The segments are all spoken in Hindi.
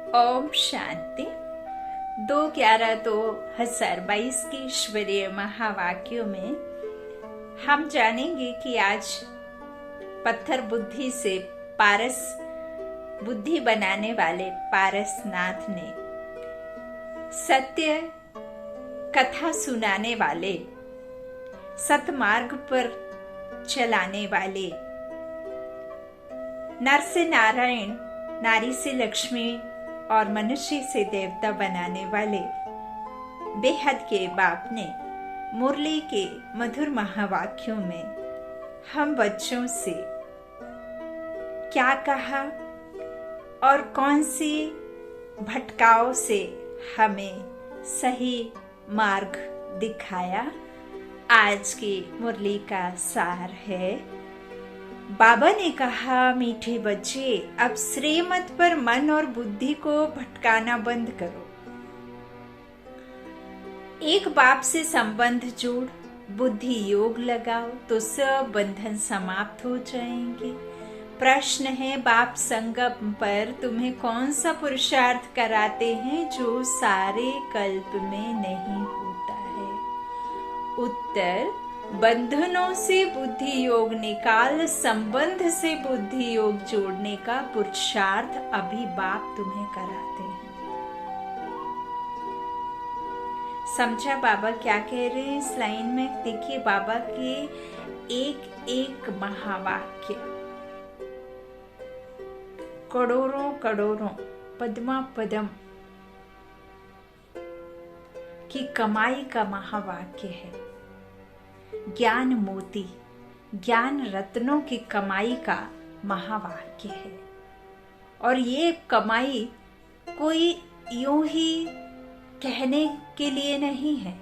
ओम शांति। 2/11/2022 के ईश्वरीय महावाक्यों में हम जानेंगे कि आज पत्थर बुद्धि से पारस बुद्धि बनाने वाले पारसनाथ ने सत्य कथा सुनाने वाले, सतमार्ग पर चलाने वाले, नर से नारायण, नारी से लक्ष्मी और मनुष्य से देवता बनाने वाले बेहद के बाप ने मुरली के मधुर महावाक्यों में हम बच्चों से क्या कहा और कौन सी भटकाव से हमें सही मार्ग दिखाया, आज की मुरली का सार है। बाबा ने कहा, मीठे बच्चे, अब श्रीमत पर मन और बुद्धि को भटकाना बंद करो। एक बाप से संबंध जोड़, बुद्धि योग लगाओ तो सब बंधन समाप्त हो जाएंगे। प्रश्न है, बाप संगम पर तुम्हें कौन सा पुरुषार्थ कराते हैं जो सारे कल्प में नहीं होता है? उत्तर, बंधनों से बुद्धि योग निकाल, संबंध से बुद्धि योग जोड़ने का पुरुषार्थ अभी बाप तुम्हें कराते हैं। समझा बाबा क्या कह रहे हैं? इस लाइन में देखिए बाबा के एक एक महावाक्य करोड़ों करोड़ों पद्मा पदम की कमाई का महावाक्य है। ज्ञान मोती, ज्ञान रत्नों की कमाई का महावाक्य है। और ये कमाई कोई यूं ही कहने के लिए नहीं है,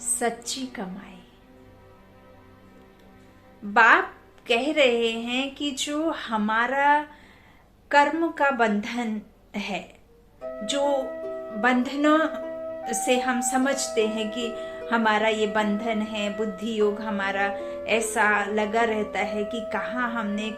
सच्ची कमाई। बाप कह रहे हैं कि जो हमारा कर्म का बंधन है, जो बंधनों से हम समझते हैं कि हमारा ये बंधन है, बुद्धि योग हमारा ऐसा लगा रहता है कि कहाँ हमने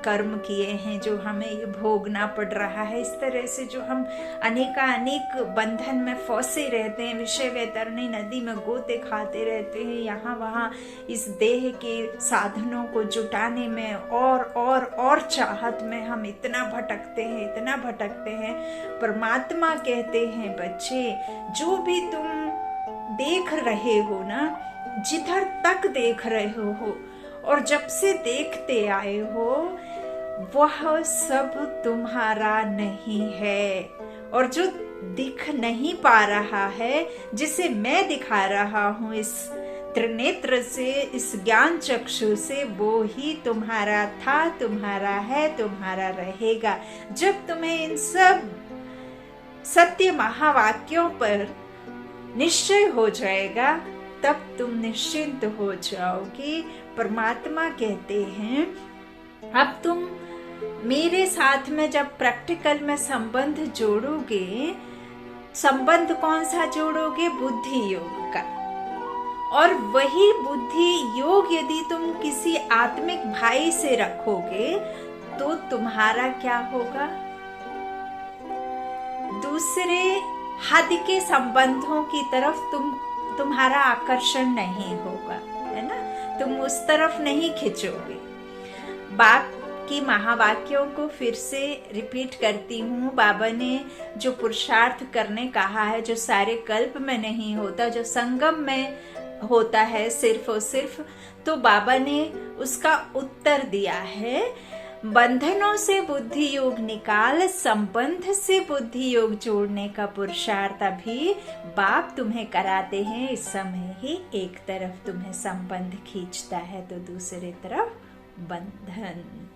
कर्म किए हैं जो हमें ये भोगना पड़ रहा है। इस तरह से जो हम अनेक बंधन में फंसे रहते हैं, विषय वैतरणी नदी में गोते खाते रहते हैं, यहाँ वहाँ इस देह के साधनों को जुटाने में और चाहत में हम इतना भटकते हैं। परमात्मा कहते हैं, बच्चे, जो भी तुम देख रहे हो ना, जिधर तक देख रहे हो और जब से देखते आए हो, वह सब तुम्हारा नहीं है। और जो दिख नहीं पा रहा है, जिसे मैं दिखा रहा हूँ इस त्रिनेत्र से, इस ज्ञान चक्षु से, वो ही तुम्हारा था, तुम्हारा है, तुम्हारा रहेगा। जब तुम्हें इन सब सत्य महावाक्यों पर निश्चय हो जाएगा, तब तुम निश्चिंत हो जाओगे। परमात्मा कहते हैं, अब तुम मेरे साथ में जब प्रैक्टिकल में संबंध जोड़ोगे, संबंध कौन सा जोड़ोगे? बुद्धि योग का। और वही बुद्धि योग यदि तुम किसी आत्मिक भाई से रखोगे तो तुम्हारा क्या होगा? दूसरे हद के संबंधों की तरफ तुम्हारा आकर्षण नहीं होगा, है ना? तुम उस तरफ नहीं खिंचोगे। बाप की महावाक्यों को फिर से रिपीट करती हूँ। बाबा ने जो पुरुषार्थ करने कहा है, जो सारे कल्प में नहीं होता, जो संगम में होता है सिर्फ और सिर्फ, तो बाबा ने उसका उत्तर दिया है, बंधनों से बुद्धि योग निकाल, संबंध से बुद्धि योग जोड़ने का पुरुषार्थ अभी बाप तुम्हें कराते हैं। इस समय ही एक तरफ तुम्हें संबंध खींचता है तो दूसरी तरफ बंधन।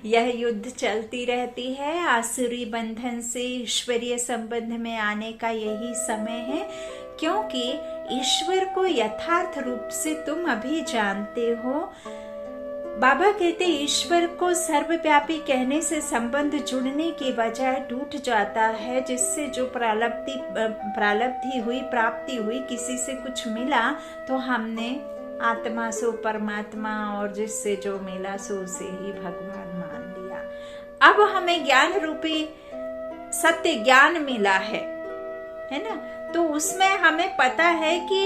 यह युद्ध चलती रहती है। आसुरी बंधन से ईश्वरीय संबंध में आने का यही समय है, क्योंकि ईश्वर को यथार्थ रूप से तुम अभी जानते हो। बाबा कहते, ईश्वर को सर्वव्यापी कहने से संबंध जुड़ने की बजाय टूट जाता है, जिससे जो प्रारब्धि हुई, प्राप्ति हुई, किसी से कुछ मिला तो हमने आत्मा सो परमात्मा, और जिससे जो मिला सो उसे ही भगवान मान लिया। अब हमें ज्ञान रूपी सत्य ज्ञान मिला है ना। तो उसमें हमें पता है कि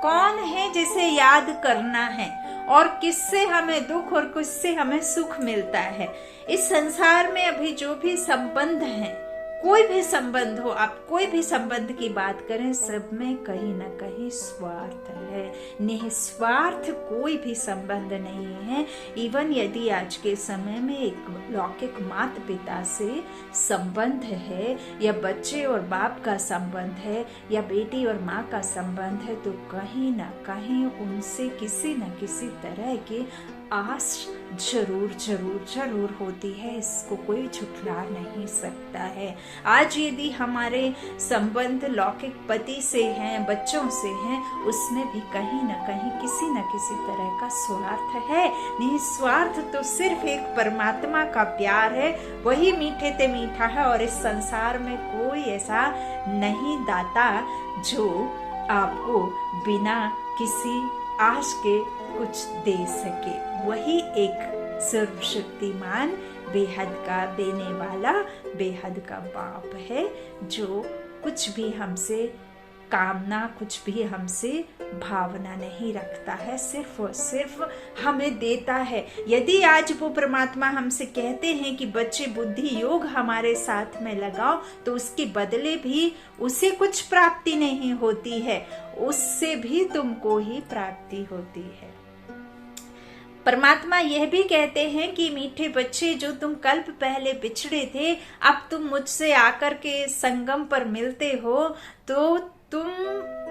कौन है जिसे याद करना है और किससे हमें दुख और किससे हमें सुख मिलता है। इस संसार में अभी जो भी संबंध हैं, कोई भी संबंध हो, आप कोई भी संबंध की बात करें, सब में कहीं ना कहीं स्वार्थ है। निस्वार्थ कोई भी संबंध नहीं है। इवन यदि आज के समय में एक लौकिक माता पिता से संबंध है, या बच्चे और बाप का संबंध है, या बेटी और माँ का संबंध है, तो कहीं ना कहीं उनसे किसी न किसी तरह की आस जरूर जरूर जरूर होती है। इसको कोई झुठला नहीं सकता है। आज यदि हमारे संबंध लौकिक पति से हैं, बच्चों से हैं, उसमें भी कहीं ना कहीं किसी न किसी तरह का स्वार्थ है। निस्वार्थ तो सिर्फ एक परमात्मा का प्यार है, वही मीठे ते मीठा है। और इस संसार में कोई ऐसा नहीं दाता जो आपको बिना किसी आश के कुछ दे सके। वही एक सर्वशक्तिमान बेहद का देने वाला बेहद का बाप है, जो कुछ भी हमसे कामना, कुछ भी हमसे भावना नहीं रखता है, सिर्फ और सिर्फ हमें देता है। यदि आज वो परमात्मा हमसे कहते हैं कि बच्चे बुद्धि योग हमारे साथ में लगाओ, तो उसके बदले भी उसे कुछ प्राप्ति नहीं होती है, उससे भी तुमको ही प्राप्ति होती है। परमात्मा यह भी कहते हैं कि मीठे बच्चे, जो तुम कल्प पहले बिछड़े थे, अब तुम मुझसे आकर के संगम पर मिलते हो, तो तुम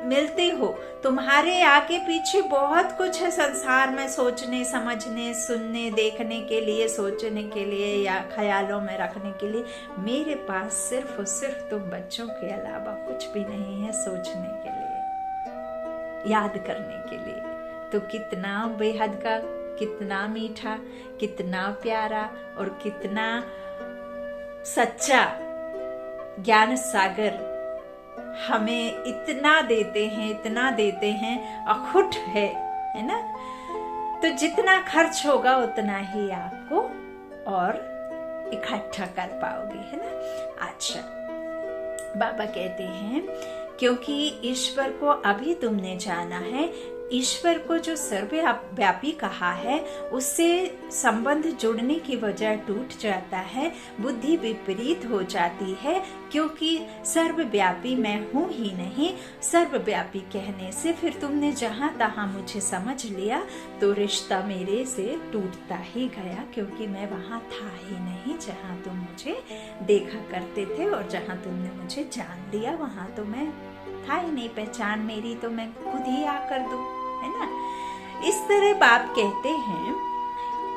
मिलते हो। तुम्हारे आगे पीछे बहुत कुछ है संसार में, सोचने समझने सुनने देखने के लिए, सोचने के लिए या ख्यालों में रखने के लिए। मेरे पास सिर्फ और सिर्फ तुम बच्चों के अलावा कुछ भी नहीं है सोचने के लिए, याद करने के लिए। तो कितना बेहद का, कितना मीठा, कितना प्यारा और कितना सच्चा ज्ञान सागर हमें इतना देते हैं, इतना देते हैं, अखुट है ना। तो जितना खर्च होगा उतना ही आपको और इकट्ठा कर पाओगे, है ना। अच्छा, बाबा कहते हैं क्योंकि ईश्वर को अभी तुमने जाना है, ईश्वर को जो सर्वव्यापी कहा है, उससे संबंध जुड़ने की वजह टूट जाता है, बुद्धि विपरीत हो जाती है, क्योंकि सर्वव्यापी मैं हूँ ही नहीं। सर्वव्यापी कहने से फिर तुमने जहाँ तहाँ मुझे समझ लिया, तो रिश्ता मेरे से टूटता ही गया, क्योंकि मैं वहाँ था ही नहीं जहाँ तुम मुझे देखा करते थे, और जहाँ तुमने मुझे जान लिया वहाँ तो मैं था ही नहीं। पहचान मेरी तो मैं खुद ही आकर दूं, है ना। इस तरह बाप कहते हैं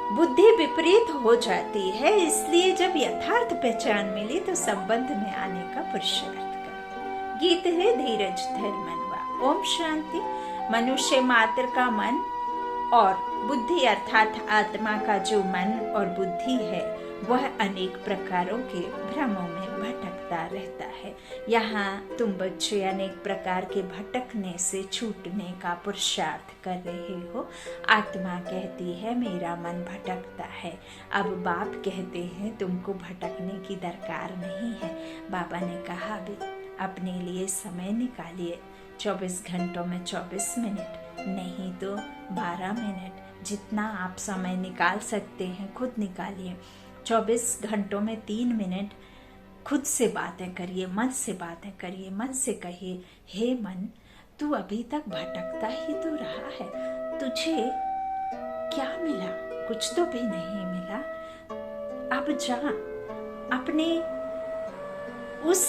बुद्धि विपरीत हो जाती है, इसलिए जब यथार्थ पहचान मिली तो संबंध में आने का पुरुषार्थ करें। गीत है धीरज धर मनवा। ओम शांति। मनुष्य मात्र का मन और बुद्धि अर्थात आत्मा का जो मन और बुद्धि है, वह अनेक प्रकारों के भ्रमों में भटकता रहता है। यहाँ तुम बच्चे अनेक प्रकार के भटकने से छूटने का पुरुषार्थ कर रहे हो। आत्मा कहती है मेरा मन भटकता है। अब बाप कहते हैं तुमको भटकने की दरकार नहीं है। बाबा ने कहा भी अपने लिए समय निकालिए, 24 घंटों में 24 मिनट, नहीं तो 12 मिनट, जितना आप समय निकाल सकते हैं खुद निकालिए। 24 घंटों में 3 मिनट खुद से बातें करिए, मन से बातें करिए। मन से कहिए, हे मन, तू अभी तक भटकता ही तो रहा है, तुझे क्या मिला? कुछ तो भी नहीं मिला। अब जा, अपने उस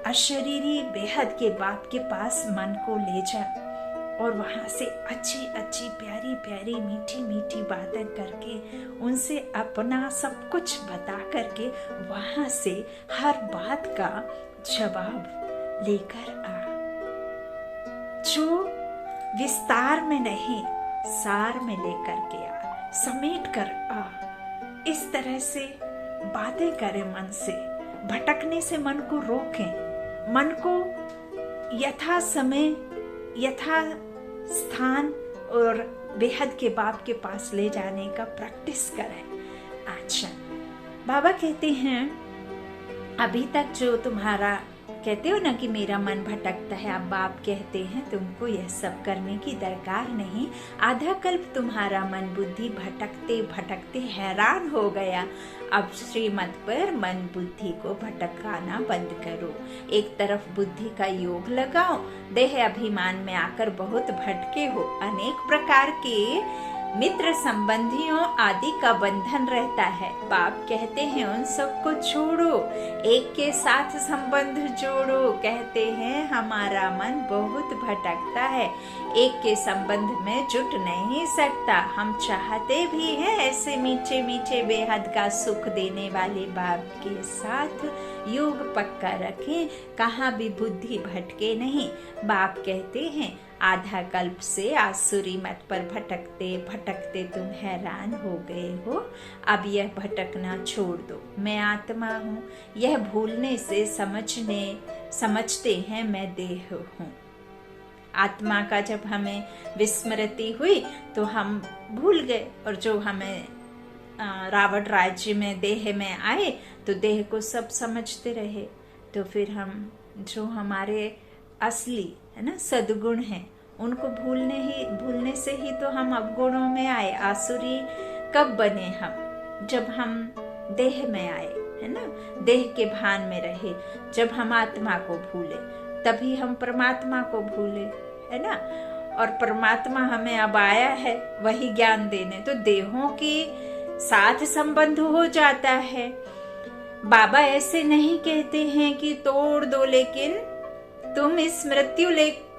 अशरीरी बेहद के बाप के पास मन को ले जा, और वहां से अच्छी अच्छी प्यारी प्यारी मीठी मीठी बातें करके, उनसे अपना सब कुछ बता करके वहां से हर बात का जवाब लेकर आ। जो विस्तार में नहीं, सार में लेकर के आ, समेट कर आ। इस तरह से बातें करें मन से, भटकने से मन को रोकें, मन को यथा समय यथा स्थान और बेहद के बाप के पास ले जाने का प्रैक्टिस करें। अच्छा, बाबा कहते हैं अभी तक जो तुम्हारा कहते हो ना कि मेरा मन भटकता है, अब बाप कहते हैं तुमको यह सब करने की दरकार नहीं। आधा कल्प तुम्हारा मन बुद्धि भटकते भटकते हैरान हो गया। अब श्रीमत पर मन बुद्धि को भटकाना बंद करो। एक तरफ बुद्धि का योग लगाओ। देह अभिमान में आकर बहुत भटके हो। अनेक प्रकार के मित्र संबंधियों आदि का बंधन रहता है। बाप कहते हैं उन सबको छोड़ो, एक के साथ संबंध जोड़ो। कहते हैं हमारा मन बहुत भटकता है, एक के संबंध में जुट नहीं सकता। हम चाहते भी हैं ऐसे मीठे मीठे बेहद का सुख देने वाले बाप के साथ योग पक्का रखें, कहाँ भी बुद्धि भटके नहीं। बाप कहते हैं आधा कल्प से आसुरी मत पर भटकते भटकते तुम हैरान हो गए हो। अब यह भटकना छोड़ दो। मैं आत्मा हूँ, यह भूलने से समझते हैं मैं देह हूँ। आत्मा का जब हमें विस्मृति हुई तो हम भूल गए, और जो हमें रावण राज्य में देह में आए तो देह को सब समझते रहे। तो फिर हम जो हमारे असली है ना सद्गुण हैं उनको भूलने से ही तो हम अवगुणों में आए। आसुरी कब बने हम? जब हम देह में आए, है ना, देह के भान में रहे। जब हम आत्मा को भूले तभी हम परमात्मा को भूले, है ना। और परमात्मा हमें अब आया है वही ज्ञान देने, तो देहों के साथ संबंध हो जाता है। बाबा ऐसे नहीं कहते हैं कि तोड़ दो, लेकिन तुम इस मृत्यु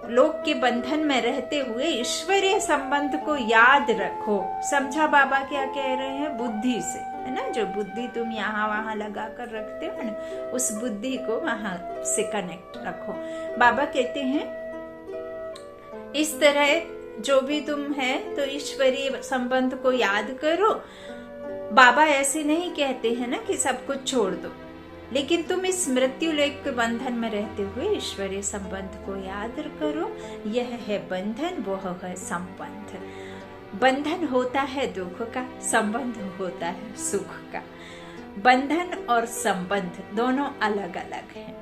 लोक के बंधन में रहते हुए ईश्वरीय संबंध को याद रखो। समझा बाबा क्या कह रहे हैं? बुद्धि से, है ना, जो बुद्धि तुम यहाँ वहाँ लगा कर रखते हो ना, उस बुद्धि को वहां से कनेक्ट रखो। बाबा कहते हैं इस तरह जो भी तुम है तो ईश्वरीय संबंध को याद करो। बाबा ऐसे नहीं कहते हैं ना कि सब कुछ छोड़ दो, लेकिन तुम इस मृत्यु लोक के बंधन में रहते हुए ईश्वरीय संबंध को याद करो। यह है बंधन, वह है संबंध। बंधन होता है दुख का, संबंध होता है सुख का। बंधन और संबंध दोनों अलग अलग हैं,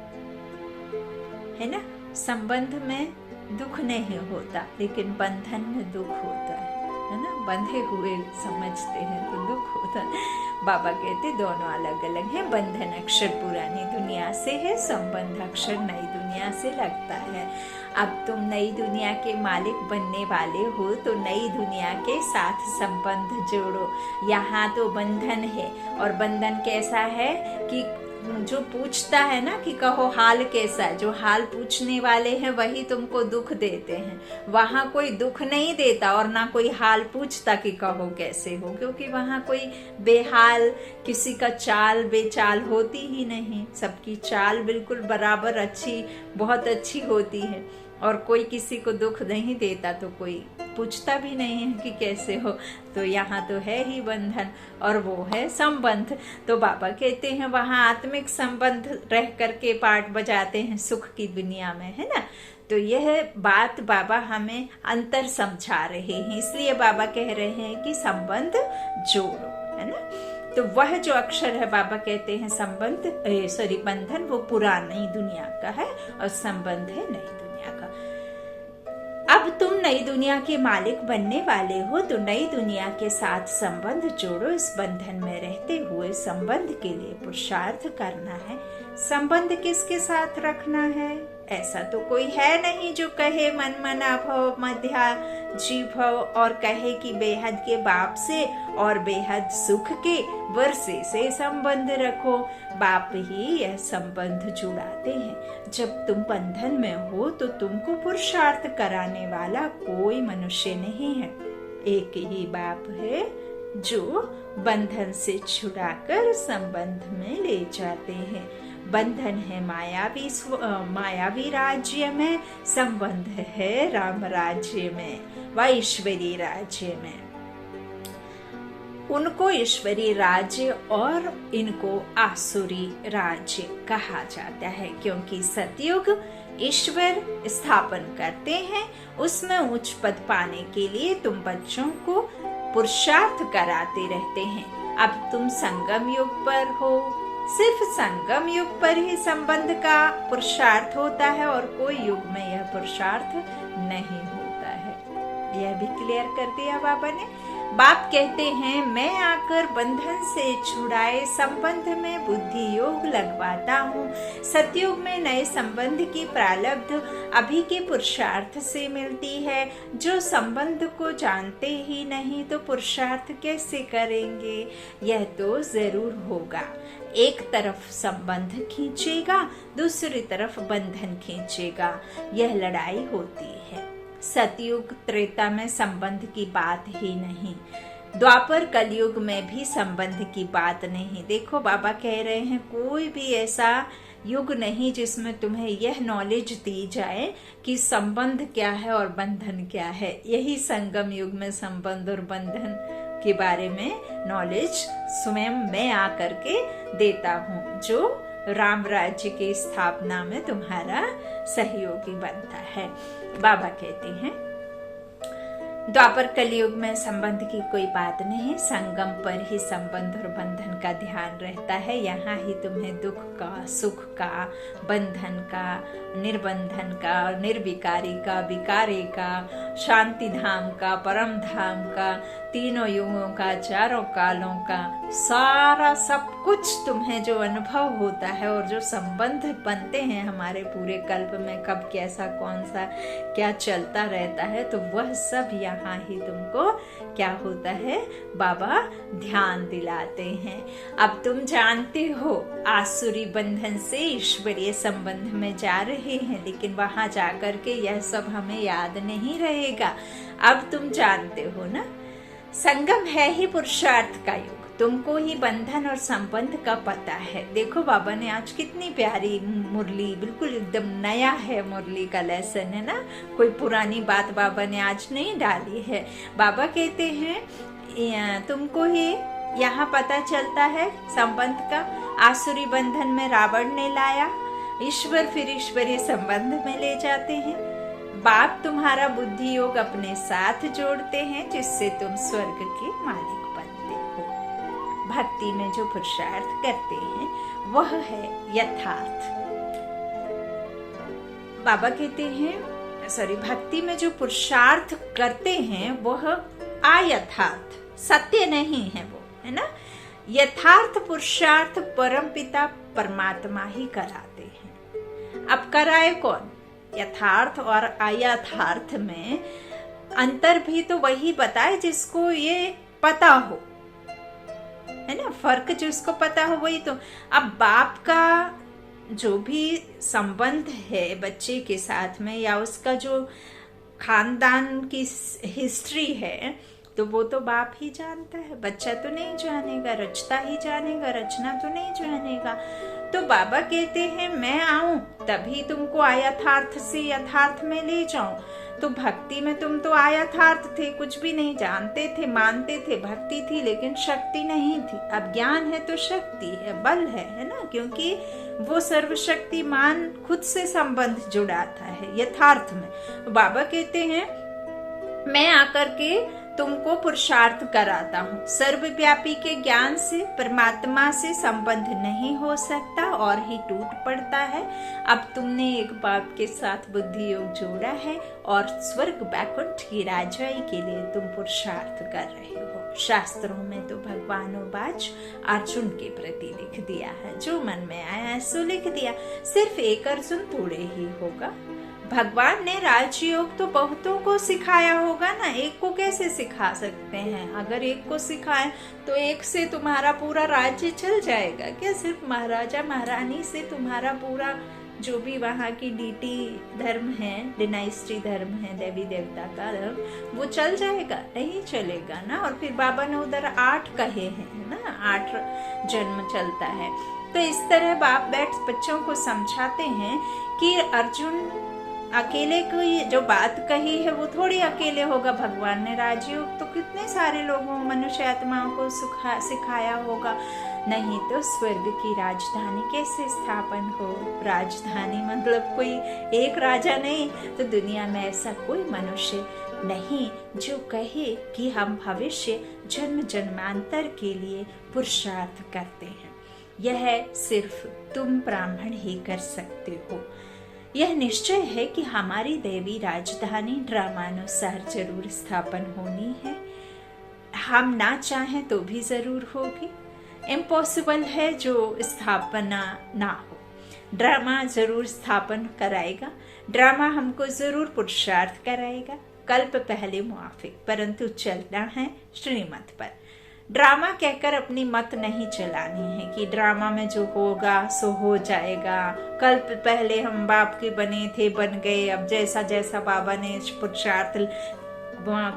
है ना। संबंध में दुख नहीं होता, लेकिन बंधन में दुख होता है ना। बंधे हुए समझते हैं तो दुख होता है। बाबा कहते दोनों अलग अलग हैं। बंधन अक्षर पुरानी दुनिया से है, संबंध अक्षर नई दुनिया से लगता है। अब तुम नई दुनिया के मालिक बनने वाले हो तो नई दुनिया के साथ संबंध जोड़ो। यहाँ तो बंधन है, और बंधन कैसा है कि जो पूछता है ना कि कहो हाल कैसा है, जो हाल पूछने वाले हैं वही तुमको दुख देते हैं। वहां कोई दुख नहीं देता और ना कोई हाल पूछता कि कहो कैसे हो, क्योंकि वहां कोई बेहाल किसी का चाल बेचाल होती ही नहीं। सबकी चाल बिल्कुल बराबर अच्छी, बहुत अच्छी होती है, और कोई किसी को दुख नहीं देता तो कोई पूछता भी नहीं है कि कैसे हो। तो यहाँ तो है ही बंधन, और वो है संबंध। तो बाबा कहते हैं वहाँ आत्मिक संबंध रह करके पाठ बजाते हैं सुख की दुनिया में, है ना। तो यह बात बाबा हमें अंतर समझा रहे हैं, इसलिए बाबा कह रहे हैं कि संबंध जोड़ो, है ना। तो वह जो अक्षर है, बाबा कहते हैं बंधन वो पुरानी दुनिया का है और संबंध है नई दुनिया का। अब तुम नई दुनिया के मालिक बनने वाले हो तो नई दुनिया के साथ संबंध जोड़ो। इस बंधन में रहते हुए संबंध के लिए पुरुषार्थ करना है। संबंध किसके साथ रखना है? ऐसा तो कोई है नहीं जो कहे मन मना भव मध्या जी भव, और कहे कि बेहद के बाप से और बेहद सुख के वर्षे से संबंध रखो। बाप ही यह संबंध जुड़ाते हैं। जब तुम बंधन में हो तो तुमको पुरुषार्थ कराने वाला कोई मनुष्य नहीं है। एक ही बाप है जो बंधन से छुड़ाकर संबंध में ले जाते हैं। बंधन है मायावी राज्य में, संबंध है राम राज्य में व ईश्वरी राज्य में। उनको ईश्वरी राज्य और इनको आसुरी राज्य कहा जाता है, क्योंकि सतयुग ईश्वर स्थापन करते हैं। उसमें उच्च पद पाने के लिए तुम बच्चों को पुरुषार्थ कराते रहते हैं। अब तुम संगम युग पर हो, सिर्फ संगम युग पर ही संबंध का पुरुषार्थ होता है और कोई युग में यह पुरुषार्थ नहीं होता है। यह भी क्लियर कर दिया बाबा ने। बाप कहते हैं, मैं आकर बंधन से छुड़ाए संबंध में बुद्धि योग लगवाता हूँ। सतयुग में नए संबंध की प्रारब्ध अभी के पुरुषार्थ से मिलती है। जो संबंध को जानते ही नहीं तो पुरुषार्थ कैसे करेंगे? यह तो जरूर होगा। एक तरफ संबंध खींचेगा, दूसरी तरफ बंधन खींचेगा। यह लड़ाई होती है। सतयुग त्रेता में संबंध की बात ही नहीं, द्वापर कलयुग में भी संबंध की बात नहीं। देखो बाबा कह रहे हैं, कोई भी ऐसा युग नहीं जिसमें तुम्हें यह नॉलेज दी जाए कि संबंध क्या है और बंधन क्या है। यही संगम युग में संबंध और बंधन के बारे में नॉलेज स्वयं मैं आकर के देता हूँ, जो राम राज्य की स्थापना में तुम्हारा सहयोगी बनता है। बाबा कहते हैं, द्वापर कलयुग में संबंध की कोई बात नहीं, संगम पर ही संबंध और बंधन का ध्यान रहता है। यहाँ ही तुम्हें दुख का, सुख का, बंधन का, निर्बंधन का, निर्विकारी का, विकारी का, शांति धाम का, परम धाम का, तीनों युगों का, चारों कालों का, सारा सब कुछ तुम्हें जो अनुभव होता है और जो संबंध बनते हैं हमारे पूरे कल्प में, कब कैसा कौन सा क्या चलता रहता है, तो वह सब यहाँ ही तुमको क्या होता है, बाबा ध्यान दिलाते हैं। अब तुम जानते हो आसुरी बंधन से ईश्वरीय संबंध में जा रहे हैं, लेकिन वहां जाकर के यह सब हमें याद नहीं रहेगा। अब तुम जानते हो ना, संगम है ही पुरुषार्थ का युग। तुमको ही बंधन और संबंध का पता है। देखो बाबा ने आज कितनी प्यारी मुरली, बिल्कुल एकदम नया है मुरली का लेसन, है ना, कोई पुरानी बात बाबा ने आज नहीं डाली है। बाबा कहते हैं, तुमको ही यहाँ पता चलता है संबंध का। आसुरी बंधन में रावण ने लाया, ईश्वर फिर ईश्वरीय संबंध में ले जाते हैं। बाप तुम्हारा बुद्धि योग अपने साथ जोड़ते हैं, जिससे तुम स्वर्ग के मालिक बनते हो। भक्ति में जो पुरुषार्थ करते हैं वह है यथार्थ। बाबा कहते हैं, भक्ति में जो पुरुषार्थ करते हैं वह अयथार्थ, सत्य नहीं है वो, है ना। यथार्थ पुरुषार्थ परमपिता परमात्मा ही कराते हैं। अब कराए कौन? यथार्थ और अयथार्थ में अंतर भी तो वही बताए जिसको ये पता हो, है ना। फर्क जिसको पता हो वही तो। अब बाप का जो भी संबंध है बच्चे के साथ में, या उसका जो खानदान की हिस्ट्री है, तो वो तो बाप ही जानता है, बच्चा तो नहीं जानेगा। रचता ही जानेगा, रचना तो नहीं जानेगा। तो बाबा कहते हैं, मैं आऊं तभी तुमको अयथार्थ से यथार्थ में ले जाऊं। तो भक्ति में तुम तो अयथार्थ थे, कुछ भी नहीं जानते थे, मानते थे, भक्ति थी लेकिन शक्ति नहीं थी। अब ज्ञान है तो शक्ति है, बल है ना, क्योंकि वो सर्वशक्तिमान खुद से संबंध जुड़ाता है यथार्थ में। बाबा कहते हैं, मैं आकर के तुमको पुरुषार्थ कराता हूँ। सर्वव्यापी के ज्ञान से परमात्मा से संबंध नहीं हो सकता और ही टूट पड़ता है। अब तुमने एक बाप के साथ बुद्धि योग जोड़ा है और स्वर्ग बैकुंठ की राजाई के लिए तुम पुरुषार्थ कर रहे हो। शास्त्रों में तो भगवानों-बाज अर्जुन के प्रति लिख दिया है, जो मन में आया सो लिख दिया। सिर्फ एक अर्जुन थोड़े ही होगा। भगवान ने राजयोग तो बहुतों को सिखाया होगा ना, एक को कैसे सिखा सकते हैं? अगर एक को सिखाए तो एक से तुम्हारा पूरा राज्य चल जाएगा क्या? सिर्फ महाराजा महारानी से तुम्हारा पूरा जो भी वहाँ की डीटी धर्म है, डिनाइस्टी धर्म है, देवी देवता का धर्म, वो चल जाएगा? नहीं चलेगा ना। और फिर बाबा ने उधर 8 कहे हैं ना, 8 जन्म चलता है। तो इस तरह बाप बैठ बच्चों को समझाते हैं कि अर्जुन अकेले को जो बात कही है वो थोड़ी अकेले होगा। भगवान ने राजयोग तो कितने सारे लोगों, मनुष्य आत्माओं को सिखाया होगा। नहीं तो स्वर्ग की राजधानी कैसे स्थापन हो? राजधानी मतलब कोई एक राजा नहीं, तो दुनिया में ऐसा कोई मनुष्य नहीं जो कहे कि हम भविष्य जन्म जन्मांतर के लिए पुरुषार्थ करते हैं। यह सिर्फ तुम ब्राह्मण ही कर सकते हो। यह निश्चय है कि हमारी देवी राजधानी ड्रामानुसार जरूर स्थापन होनी है। हम ना चाहें तो भी जरूर होगी। इम्पॉसिबल है जो स्थापना ना हो। ड्रामा जरूर स्थापन कराएगा। ड्रामा हमको जरूर पुरुषार्थ कराएगा, कल्प पहले मुआफिक, परंतु चलना है श्रीमत पर। ड्रामा कहकर अपनी मत नहीं चलानी है कि ड्रामा में जो होगा सो हो जाएगा। कल्प पहले हम बाप के बने थे, बन गए, अब जैसा जैसा बाबा ने पुरुषार्थ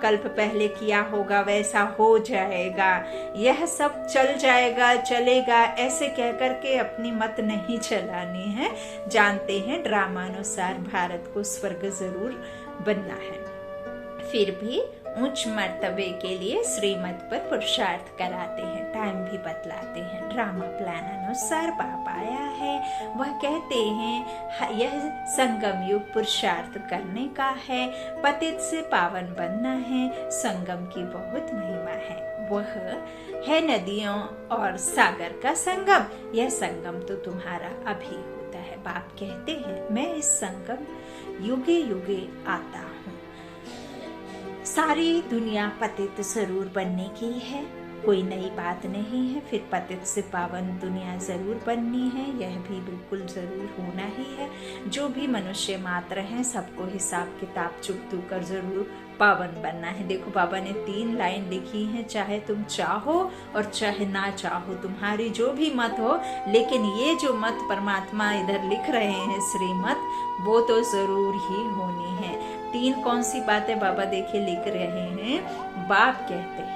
कल्प पहले किया होगा वैसा हो जाएगा, यह सब चल जाएगा, चलेगा, ऐसे कह करके अपनी मत नहीं चलानी है। जानते हैं ड्रामानुसार भारत को स्वर्ग जरूर बनना है, फिर भी उच्च मर्तबे के लिए श्रीमत पर पुरुषार्थ कराते हैं, टाइम भी बतलाते हैं। ड्रामा प्लान अनुसार बाप आया है। वह कहते हैं यह संगम युग पुरुषार्थ करने का है, पतित से पावन बनना है। संगम की बहुत महिमा है, वह है नदियों और सागर का संगम। यह संगम तो तुम्हारा अभी होता है। बाप कहते हैं मैं इस संगम युगे युगे आता हूँ। सारी दुनिया पतित जरूर बनने की है, कोई नई बात नहीं है। फिर पतित से पावन दुनिया जरूर बननी है, यह भी बिल्कुल जरूर होना ही है। जो भी मनुष्य मात्र हैं सबको हिसाब किताब चुकतू कर जरूर पावन बनना है। देखो बाबा ने 3 लाइन लिखी है, चाहे तुम चाहो और चाहे ना चाहो, तुम्हारी जो भी मत हो, लेकिन ये जो मत परमात्मा इधर लिख रहे हैं श्रीमत, वो तो जरूर ही होनी है। 3 कौन सी बातें बाबा देखे लिख रहे हैं। बाप कहते हैं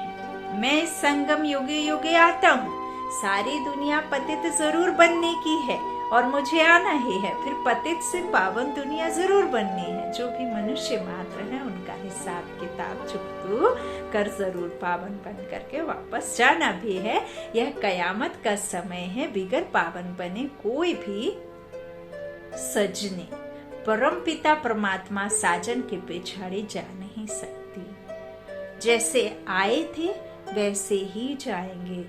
मैं संगम युगे युगे आता हूँ। सारी दुनिया पतित जरूर बनने की है और मुझे आना ही है। फिर पतित से पावन दुनिया जरूर बननी है। जो भी मनुष्य मात्र है उनका हिसाब किताब चुकतू कर जरूर पावन बन करके वापस जाना भी है। यह कयामत का समय है। बिगर पावन बने कोई भी सजने परम पिता परमात्मा साजन के पिछाड़ी जा नहीं सकती। जैसे आए थे वैसे ही जाएंगे।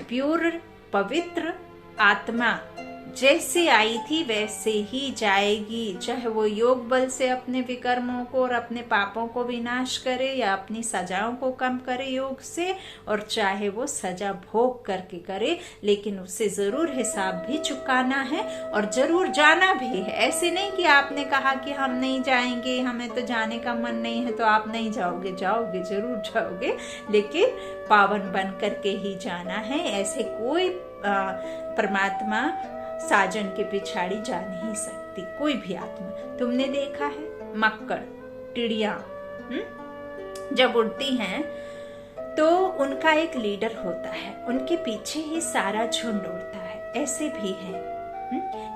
प्योर पवित्र आत्मा जैसे आई थी वैसे ही जाएगी। चाहे वो योग बल से अपने विकर्मों को और अपने पापों को विनाश करे या अपनी सजाओं को कम करे योग से, और चाहे वो सजा भोग करके करे, लेकिन उससे जरूर हिसाब भी चुकाना है और जरूर जाना भी है। ऐसे नहीं कि आपने कहा कि हम नहीं जाएंगे, हमें तो जाने का मन नहीं है, तो आप नहीं जाओगे। जाओगे, जरूर जाओगे, लेकिन पावन बन करके ही जाना है। ऐसे कोई परमात्मा साजन के पिछाड़ी जा नहीं सकती कोई भी आत्मा। तुमने देखा है मक्कड़ टिड़िया जब उड़ती हैं तो उनका एक लीडर होता है, उनके पीछे ही सारा झुंड उड़ता है। ऐसे भी है,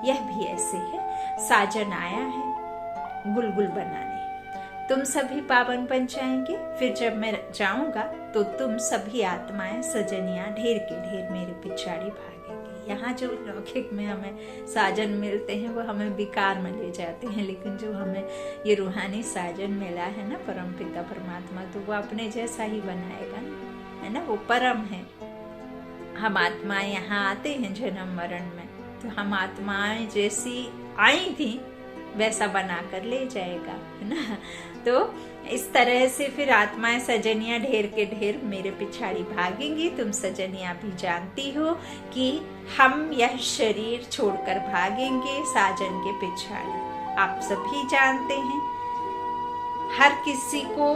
यह भी ऐसे है। साजन आया है गुलगुल बनाने, तुम सभी पावन बन जाएंगे। फिर जब मैं जाऊंगा तो तुम सभी आत्माएं सजनियां ढेर के ढेर मेरे पिछाड़ी भागेंगे। यहाँ जो लौकिक में हमें साजन मिलते हैं वो हमें बेकार में ले जाते हैं, लेकिन जो हमें ये रूहानी साजन मिला है ना परम पिता परमात्मा, तो वो अपने जैसा ही बनाएगा ना, है ना। वो परम है। हम आत्माएं यहाँ आते हैं जन्म मरण में, तो हम आत्माएं जैसी आई थी वैसा बनाकर ले जाएगा, है ना। तो इस तरह से फिर आत्माएं सजनियां ढेर के ढेर मेरे पिछाड़ी भागेंगी। तुम सजनियां भी जानती हो कि हम यह शरीर छोड़कर भागेंगे साजन के पिछाड़ी। आप सभी जानते हैं, हर किसी को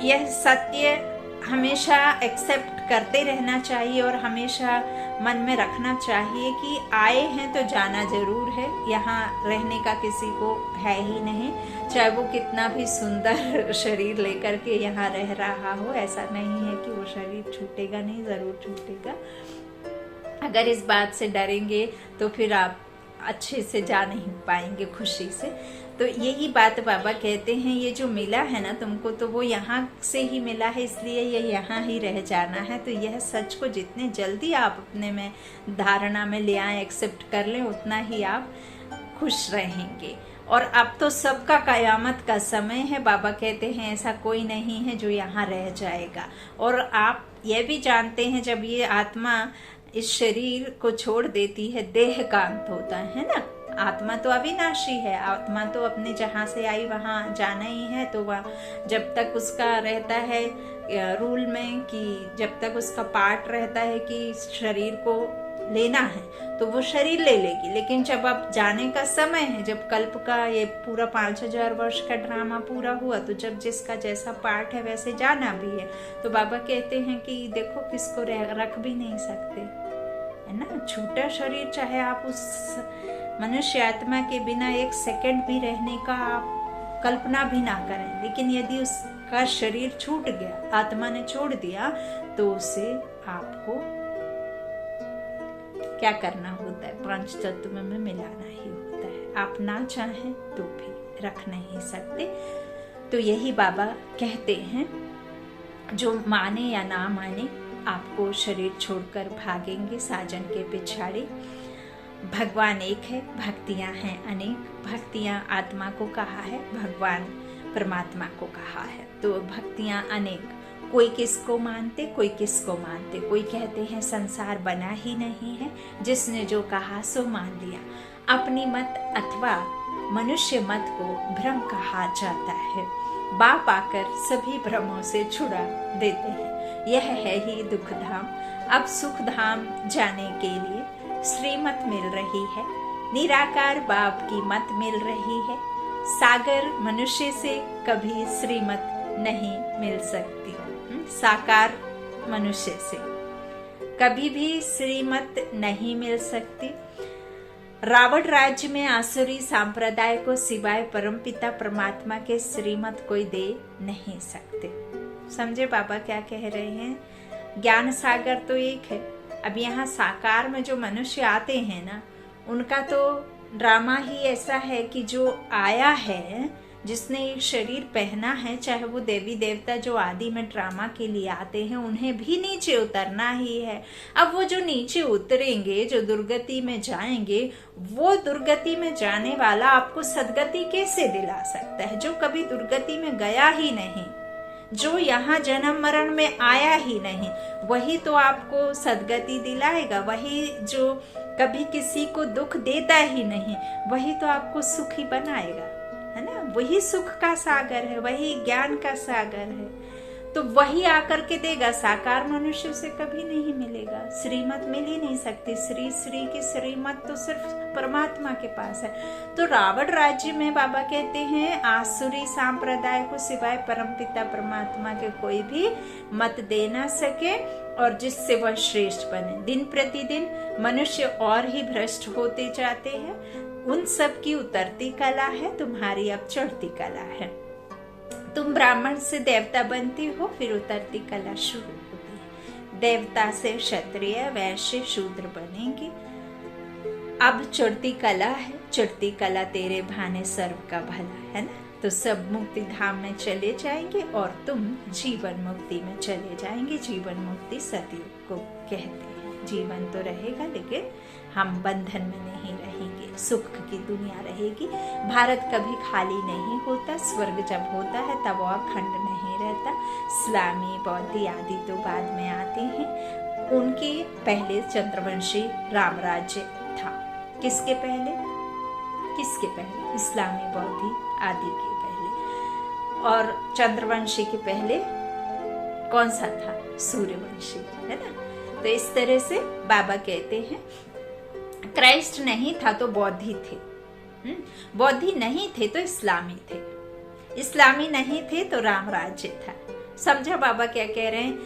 यह सत्य हमेशा एक्सेप्ट करते रहना चाहिए और हमेशा मन में रखना चाहिए कि आए हैं तो जाना जरूर है। यहाँ रहने का किसी को है ही नहीं, चाहे वो कितना भी सुंदर शरीर लेकर के यहाँ रह रहा हो, ऐसा नहीं है कि वो शरीर छूटेगा नहीं, जरूर छूटेगा। अगर इस बात से डरेंगे तो फिर आप अच्छे से जा नहीं पाएंगे खुशी से। तो यही बात बाबा कहते हैं, ये जो मिला है ना तुमको, तो वो यहाँ से ही मिला है, इसलिए ये यहाँ ही रह जाना है। तो यह सच को जितने जल्दी आप अपने में धारणा में ले आए, एक्सेप्ट कर लें, उतना ही आप खुश रहेंगे। और अब तो सबका कयामत का समय है। बाबा कहते हैं ऐसा कोई नहीं है जो यहाँ रह जाएगा। और आप यह भी जानते हैं, जब ये आत्मा इस शरीर को छोड़ देती है, देह का अंत होता है ना। आत्मा तो अविनाशी है, आत्मा तो अपने जहाँ से आई वहाँ जाना ही है। तो वह जब तक उसका रहता है रूल में कि जब तक उसका पार्ट रहता है कि शरीर को लेना है तो वो शरीर ले लेगी। लेकिन जब अब जाने का समय है, जब कल्प का ये पूरा 5000 वर्ष का ड्रामा पूरा हुआ, तो जब जिसका जैसा पार्ट है वैसे जाना भी है। तो बाबा कहते हैं कि देखो किसको रख भी नहीं सकते, है ना। छोटा शरीर, चाहे आप उस मनुष्य आत्मा के बिना एक सेकंड भी रहने का आप कल्पना भी ना करें, लेकिन यदि उसका शरीर छूट गया, आत्मा ने छोड़ दिया, तो उसे आपको क्या करना होता है, पंच तत्व में मिलाना ही होता है। आप ना चाहें तो भी रख नहीं सकते। तो यही बाबा कहते हैं, जो माने या ना माने, आपको शरीर छोड़कर भागेंगे साजन के पिछाड़ी। भगवान एक है, भक्तियां हैं अनेक। भक्तियां आत्मा को कहा है, भगवान परमात्मा को कहा है। तो भक्तियां अनेक, कोई किसको मानते, कोई किसको मानते। कोई कहते हैं संसार बना ही नहीं है, जिसने जो कहा सो मान लिया। अपनी मत अथवा मनुष्य मत को भ्रम कहा जाता है। बाप आकर सभी भ्रमों से छुड़ा देते हैं। यह है ही दुख धाम। अब सुख धाम जाने के लिए श्रीमत मिल रही है। निराकार बाप की मत मिल रही है। सागर मनुष्य से कभी श्रीमत नहीं मिल सकती। साकार मनुष्य से कभी भी श्रीमत नहीं मिल सकती। रावण राज्य में आसुरी संप्रदाय को सिवाय परमपिता परमात्मा के श्रीमत कोई दे नहीं सकते। समझे बाबा क्या कह रहे हैं। ज्ञान सागर तो एक है। अब यहाँ साकार में जो मनुष्य आते हैं ना, उनका तो ड्रामा ही ऐसा है कि जो आया है, जिसने एक शरीर पहना है, चाहे वो देवी देवता जो आदि में ड्रामा के लिए आते हैं, उन्हें भी नीचे उतरना ही है। अब वो जो नीचे उतरेंगे, जो दुर्गति में जाएंगे, वो दुर्गति में जाने वाला आपको सदगति कैसे दिला सकता है, जो कभी दुर्गति में गया ही नहीं, जो यहाँ जन्म मरण में आया ही नहीं, वही तो आपको सदगति दिलाएगा। वही जो कभी किसी को दुख देता ही नहीं, वही तो आपको सुखी बनाएगा, है ना। वही सुख का सागर है, वही ज्ञान का सागर है। तो वही आकर के देगा। साकार मनुष्य से कभी नहीं मिलेगा, श्रीमत मिल ही नहीं सकती। श्री की श्रीमत तो सिर्फ परमात्मा के पास है। तो रावण राज्य में बाबा कहते हैं आसुरी संप्रदाय को सिवाय परमपिता परमात्मा के कोई भी मत दे ना सके, और जिससे वह श्रेष्ठ बने। दिन प्रतिदिन मनुष्य और ही भ्रष्ट होते जाते हैं। उन सब की उतरती कला है, तुम्हारी अब चढ़ती कला है। तुम ब्राह्मण से देवता बनती हो, फिर उतरती कला शुरू होती है। देवता से क्षत्रिय, वैश्य, शूद्र बनेंगे। अब चढ़ती कला है। चढ़ती कला तेरे भाने सर्व का भला है ना। तो सब मुक्ति धाम में चले जाएंगे और तुम जीवन मुक्ति में चले जाएंगे। जीवन मुक्ति सतयुग को कहते हैं। जीवन तो रहेगा, लेकिन हम बंधन में नहीं रहेंगे, सुख की दुनिया रहेगी। भारत कभी खाली नहीं होता। स्वर्ग जब होता है तब और खंड नहीं रहता। इस्लामी, बौद्ध आदि तो बाद में आते हैं। उनके पहले चंद्रवंशी राम राज्य था। किसके पहले? किसके पहले? इस्लामी, बौद्ध आदि के पहले। और चंद्रवंशी के पहले कौन सा था? सूर्यवंशी, है ना। तो इस तरह से बाबा कहते हैं क्राइस्ट नहीं था तो बौद्धि थे, बौद्धि नहीं थे तो इस्लामी थे, इस्लामी नहीं थे तो राम राज्य था। समझा बाबा क्या कह रहे हैं?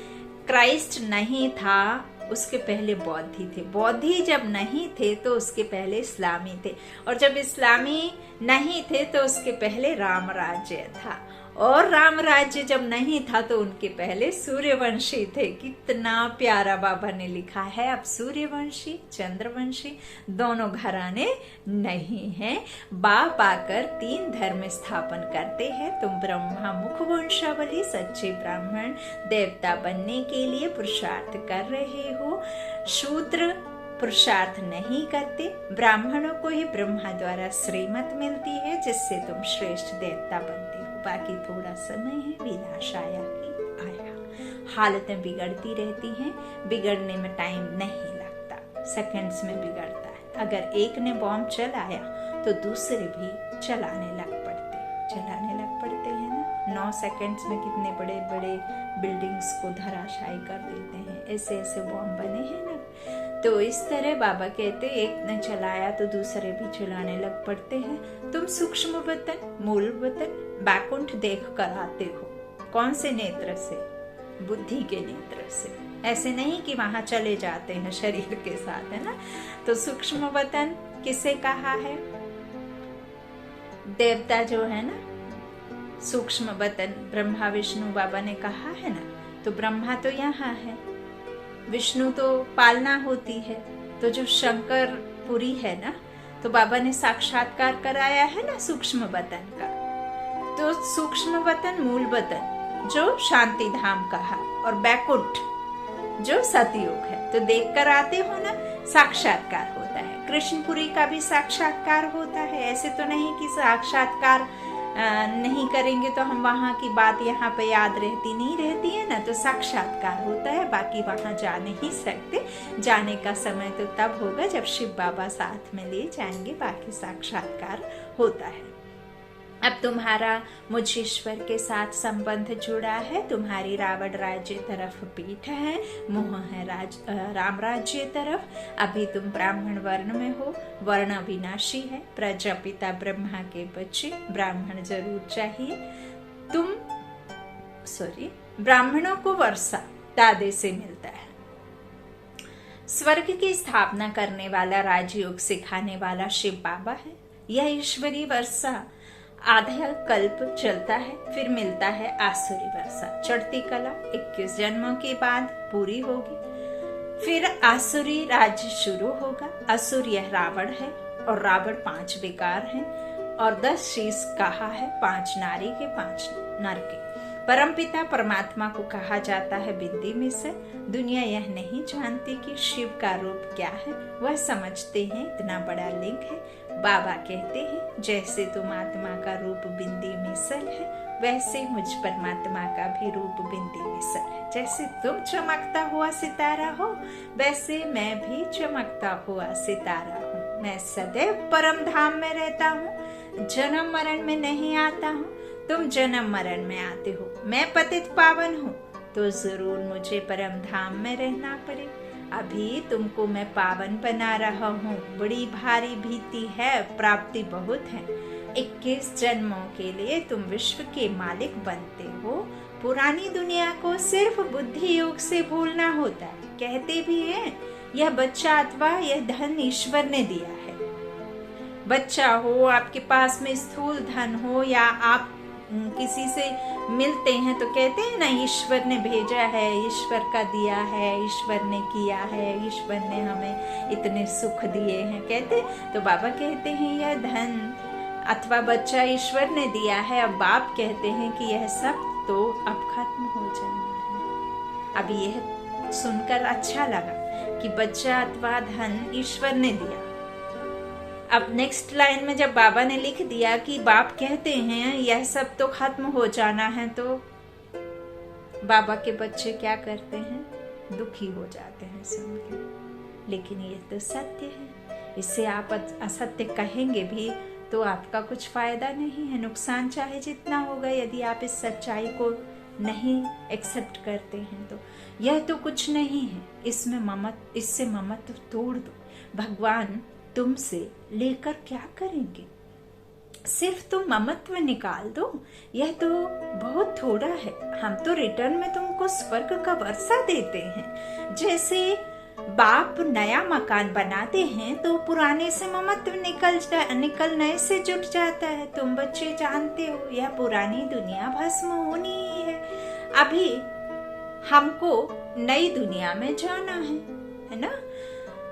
क्राइस्ट नहीं था, उसके पहले बौद्धि थे। बौद्धि जब नहीं थे तो उसके पहले इस्लामी थे, और जब इस्लामी नहीं थे तो उसके पहले राम राज्य था, और राम राज्य जब नहीं था तो उनके पहले सूर्यवंशी थे। कितना प्यारा बाबा ने लिखा है। अब सूर्यवंशी, चंद्रवंशी दोनों घराने नहीं हैं। बाप आकर 3 धर्म स्थापन करते हैं। तुम ब्रह्मा मुख वंशावली सच्चे ब्राह्मण देवता बनने के लिए पुरुषार्थ कर रहे हो। शूद्र पुरुषार्थ नहीं करते। ब्राह्मणों को ही ब्रह्मा द्वारा श्रीमत मिलती है, जिससे तुम श्रेष्ठ देवता बनते हो। बाकी थोड़ा समय है, विनाश आया ही आया। हालतें बिगड़ती रहती हैं, बिगड़ने में टाइम नहीं लगता। सेकंड्स में बिगड़ता है। अगर एक ने बॉम्ब चलाया तो दूसरे भी चलाने लग पड़ते हैं ना। 9 सेकंड्स में कितने बड़े बड़े बिल्डिंग्स को धराशायी कर देते हैं। ऐसे बॉम्ब बने हैं ना। तो इस तरह बाबा कहते एक ने चलाया तो दूसरे भी चलाने लग पड़ते हैं। तुम सूक्ष्म वतन, मूल वतन, बैकुंठ देख कर आते हो। कौन से नेत्र से? बुद्धि के नेत्र से। ऐसे नहीं कि वहां चले जाते हैं शरीर के साथ, है ना। तो सूक्ष्म वतन किसे कहा है? देवता जो है ना, सूक्ष्म वतन ब्रह्मा विष्णु बाबा ने कहा है ना। तो ब्रह्मा तो यहाँ है, विष्णु तो पालना होती है। तो जो शंकर पुरी है ना, तो बाबा ने साक्षात्कार कराया है ना सूक्ष्म वतन का। तो सूक्ष्म वतन, मूल वतन जो शांति धाम कहा, और बैकुंठ जो सतयुग है। तो देख कर आते हो ना, साक्षात्कार होता है। कृष्णपुरी का भी साक्षात्कार होता है। ऐसे तो नहीं कि साक्षात्कार नहीं करेंगे तो हम वहाँ की बात यहाँ पे याद नहीं रहती है ना। तो साक्षात्कार होता है, बाकी वहाँ जा नहीं सकते। जाने का समय तो तब होगा जब शिव बाबा साथ में ले जाएंगे। बाकी साक्षात्कार होता है। अब तुम्हारा मुझ ईश्वर के साथ संबंध जुड़ा है। तुम्हारी रावण राज्य तरफ पीठ है, मुंह है राम राज्य तरफ। अभी तुम ब्राह्मण वर्ण में हो। वर्ण अविनाशी है। प्रजापिता ब्रह्मा के बच्चे, ब्राह्मण जरूर चाहिए। ब्राह्मणों को वर्षा दादे से मिलता है। स्वर्ग की स्थापना करने वाला, राजयोग सिखाने वाला शिव बाबा है। यह ईश्वरी वर्षा आधा कल्प चलता है, फिर मिलता है आसुरी वर्षा। चढ़ती कला 21 जन्मों के बाद पूरी होगी। फिर आसुरी राज्य शुरू होगा। असुर यह रावण है, और रावण 5 विकार हैं, और 10 शीश कहा है, 5 नारी के 5 नर के। परमपिता परमात्मा को कहा जाता है बिंदी मिसल। दुनिया यह नहीं जानती कि शिव का रूप क्या है। वह समझते हैं इतना बड़ा लिंग है। बाबा कहते हैं जैसे तुम आत्मा का रूप बिंदी मिसल है, वैसे मुझ परमात्मा का भी रूप बिंदी मिसल है। जैसे तुम चमकता हुआ सितारा हो, वैसे मैं भी चमकता हुआ सितारा हूँ। मैं सदैव परम धाम में रहता हूँ, जन्म मरण में नहीं आता हूँ। तुम जन्म मरण में आते हो। मैं पतित पावन हूँ, तो जरूर मुझे परम धाम में रहना पड़े। अभी तुमको मैं पावन बना रहा हूँ। बड़ी भारी भीति है, प्राप्ति बहुत है। 21 जन्मों के लिए तुम विश्व के मालिक बनते हो। पुरानी दुनिया को सिर्फ बुद्धि योग से भूलना होता है। कहते भी हैं यह बच्चा अथवा यह धन ईश्वर ने दिया है। बच्चा हो, आपके पास में स्थूल धन हो, या आप किसी से मिलते हैं तो कहते हैं ना ईश्वर ने भेजा है, ईश्वर का दिया है, ईश्वर ने किया है, ईश्वर ने हमें इतने सुख दिए हैं कहते। तो बाबा कहते हैं यह धन अथवा बच्चा ईश्वर ने दिया है। अब बाप कहते हैं कि यह सब तो अब खत्म हो जाना है। अब यह सुनकर अच्छा लगा कि बच्चा अथवा धन ईश्वर ने दिया। अब नेक्स्ट लाइन में जब बाबा ने लिख दिया कि बाप कहते हैं यह सब तो खत्म हो जाना है, तो बाबा के बच्चे क्या करते हैं? दुखी हो जाते हैं सुन के। लेकिन ये तो सत्य है। इससे आप असत्य कहेंगे भी तो आपका कुछ फायदा नहीं है। नुकसान चाहे जितना होगा, यदि आप इस सच्चाई को नहीं एक्सेप्ट करते हैं तो। यह तो कुछ नहीं है, इससे ममत्व तोड़ दो। भगवान तुमसे लेकर क्या करेंगे? सिर्फ तुम ममत्व निकाल दो। यह तो बहुत थोड़ा है। हम तो रिटर्न में तुमको स्वर्ग का वर्षा देते हैं। जैसे बाप नया मकान बनाते हैं तो पुराने से ममत्व निकल नए से जुट जाता है। तुम बच्चे जानते हो यह पुरानी दुनिया भस्म होनी ही है। अभी हमको नई दुनिया में जाना है ना।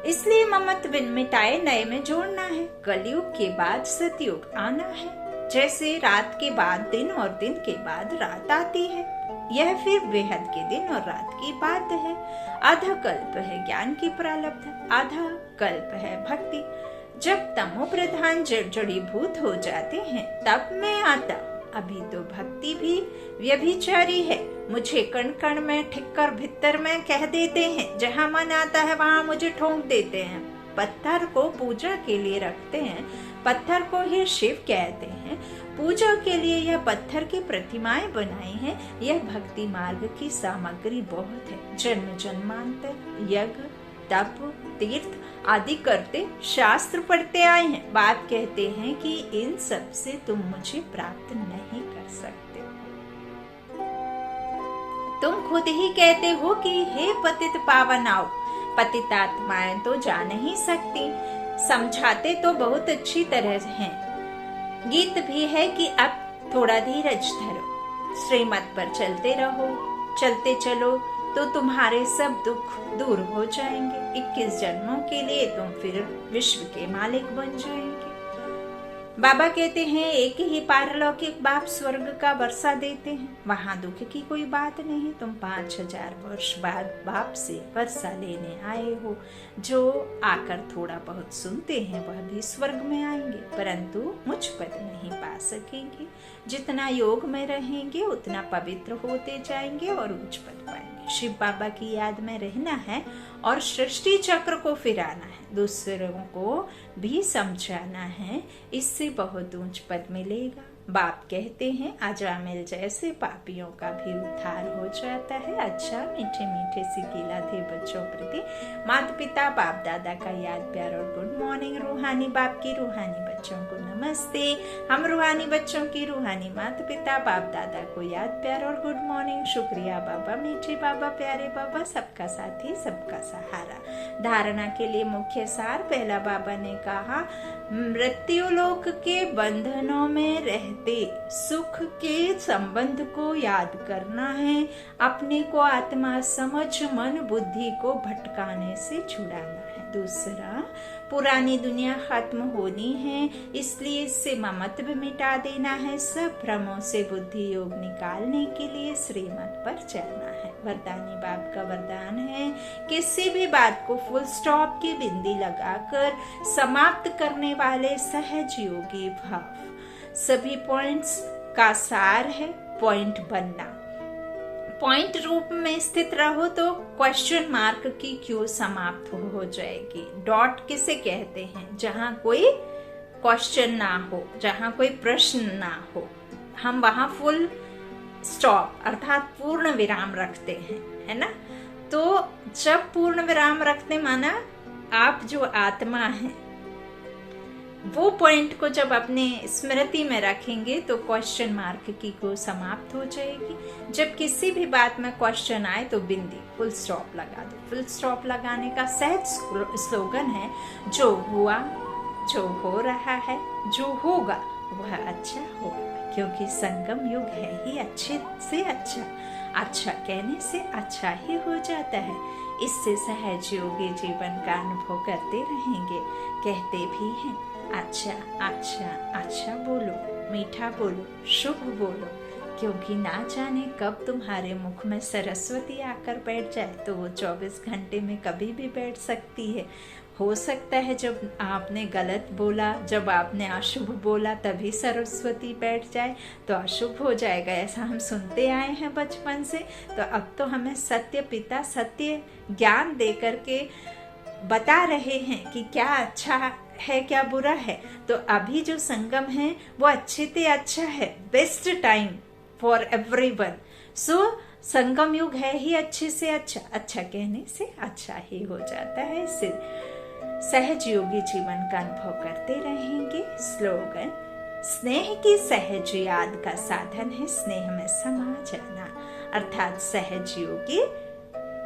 इसलिए ममत्व मिटाए नए में जोड़ना है। कलयुग के बाद सतयुग आना है। जैसे रात के बाद दिन और दिन के बाद रात आती है, यह फिर बेहद के दिन और रात की बात है। आधा कल्प है ज्ञान की प्रारब्ध, आधा कल्प है भक्ति। जब तमो प्रधान जड़ीभूत हो जाते हैं तब मैं आता हूँ। अभी तो भक्ति भी व्यभिचारी है। मुझे कण कण में ठिक्कर भित्तर में कह देते हैं, जहाँ मन आता है वहाँ मुझे ठोक देते हैं। पत्थर को पूजा के लिए रखते हैं, पत्थर को ही शिव कहते हैं। पूजा के लिए यह पत्थर की प्रतिमाएं बनाई हैं। यह भक्ति मार्ग की सामग्री बहुत है। जन्म जन्मांतर यज्ञ तप तीर्थ आदि करते शास्त्र पढ़ते आए हैं। बाप कहते हैं कि इन सब से तुम मुझे प्राप्त नहीं कर सकते। तुम खुद ही कहते हो कि हे पतित पावन आओ। पतित आत्माएं तो जा नहीं सकती। समझाते तो बहुत अच्छी तरह हैं। गीत भी है कि अब थोड़ा धीरज धरो, श्रीमत पर चलते रहो। चलते चलो तो तुम्हारे सब दुख दूर हो जाएंगे। 21 जन्मों के लिए तुम फिर विश्व के मालिक बन जाएंगे। बाबा कहते हैं एक ही पारलौकिक बाप स्वर्ग का वर्षा देते हैं, वहां दुख की कोई बात नहीं। तुम 5000 वर्ष बाद बाप से वर्षा लेने आए हो। जो आकर थोड़ा बहुत सुनते हैं वह भी स्वर्ग में आएंगे, परंतु मुझ पद नहीं पा सकेंगे। जितना योग में रहेंगे उतना पवित्र होते जाएंगे और उच्च पद पाएंगे। शिव बाबा की याद में रहना है और सृष्टि चक्र को फिराना है, दूसरों को भी समझाना है। इससे बहुत ऊंच पद मिलेगा। बाप कहते हैं अजामिल जैसे पापियों का भी उद्धार हो जाता है। अच्छा मीठे मीठे सिकीला थे बच्चों प्रति माता पिता बाप दादा का याद प्यार और गुड मॉर्निंग। रूहानी बाप की रूहानी बच्चों को नमस्ते। हम रूहानी बच्चों की रूहानी माता पिता बाप दादा को याद प्यार और गुड मॉर्निंग। शुक्रिया बाबा, मीठे बाबा, प्यारे बाबा, सबका साथी सबका सहारा। धारणा के लिए मुख्य सार। पहला बाबा ने कहा मृत्यु लोक के बंधनों में रहते सुख के संबंध को याद करना है। अपने को आत्मा समझ मन बुद्धि को भटकाने से छुड़ाना है। दूसरा, पुरानी दुनिया खत्म होनी है, इसलिए इससे ममत्व मिटा देना है। सब भ्रमों से बुद्धि योग निकालने के लिए श्रीमत पर चलना है। वरदानी बाप का वरदान है, किसी भी बात को फुल स्टॉप की बिंदी लगाकर समाप्त करने वाले सहज योगी भाव। सभी पॉइंट्स का सार है पॉइंट बनना। पॉइंट रूप में स्थित रहो तो क्वेश्चन मार्क की क्यों समाप्त हो जाएगी। डॉट किसे कहते हैं? जहां कोई क्वेश्चन ना हो, जहां कोई प्रश्न ना हो, हम वहां फुल स्टॉप अर्थात पूर्ण विराम रखते हैं, है ना। तो जब पूर्ण विराम रखते माना आप जो आत्मा है वो पॉइंट को जब अपने स्मृति में रखेंगे तो क्वेश्चन मार्क की को समाप्त हो जाएगी। जब किसी भी बात में क्वेश्चन आए तो बिंदी फुल स्टॉप लगा दो। फुल स्टॉप लगाने का सहज स्लोगन है, जो हुआ, जो हो रहा है, जो होगा वह अच्छा होगा, क्योंकि संगम युग है ही अच्छे से अच्छा। अच्छा कहने से अच्छा ही हो जाता है। इससे सहज योगी जीवन का अनुभव करते रहेंगे। कहते भी हैं अच्छा अच्छा अच्छा बोलो, मीठा बोलो, शुभ बोलो, क्योंकि ना जाने कब तुम्हारे मुख में सरस्वती आकर बैठ जाए। तो वो 24 घंटे में कभी भी बैठ सकती है। हो सकता है जब आपने गलत बोला, जब आपने अशुभ बोला तभी सरस्वती बैठ जाए तो अशुभ हो जाएगा। ऐसा हम सुनते आए हैं बचपन से। तो अब तो हमें सत्य पिता सत्य ज्ञान दे करके बता रहे हैं कि क्या अच्छा है क्या बुरा है। तो अभी जो संगम है वो अच्छे से अच्छा है, बेस्ट टाइम फॉर एवरीवन। सो संगम युग है ही अच्छे से अच्छा। अच्छा कहने से अच्छा ही हो जाता है। इससे सहज योगी जीवन का अनुभव करते रहेंगे। स्लोगन, स्नेह की सहज याद का साधन है स्नेह में समा जाना, अर्थात सहज योगी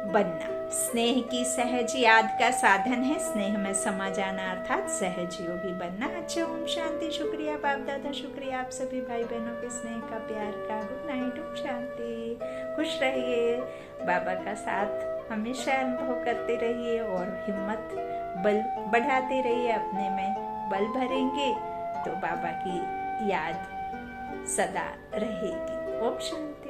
बनना। स्नेह की सहज याद का साधन है स्नेह में समा जाना, अर्थात सहज योगी बनना। अच्छा, ओम शांति। शुक्रिया बाप दादा, शुक्रिया आप सभी भाई बहनों के स्नेह का, प्यार का। Good night, Om Shanti. खुश रहिए, बाबा का साथ हमेशा अनुभव करते रहिए और हिम्मत बल बढ़ाते रहिए। अपने में बल भरेंगे तो बाबा की याद सदा रहेगी। ओम शांति।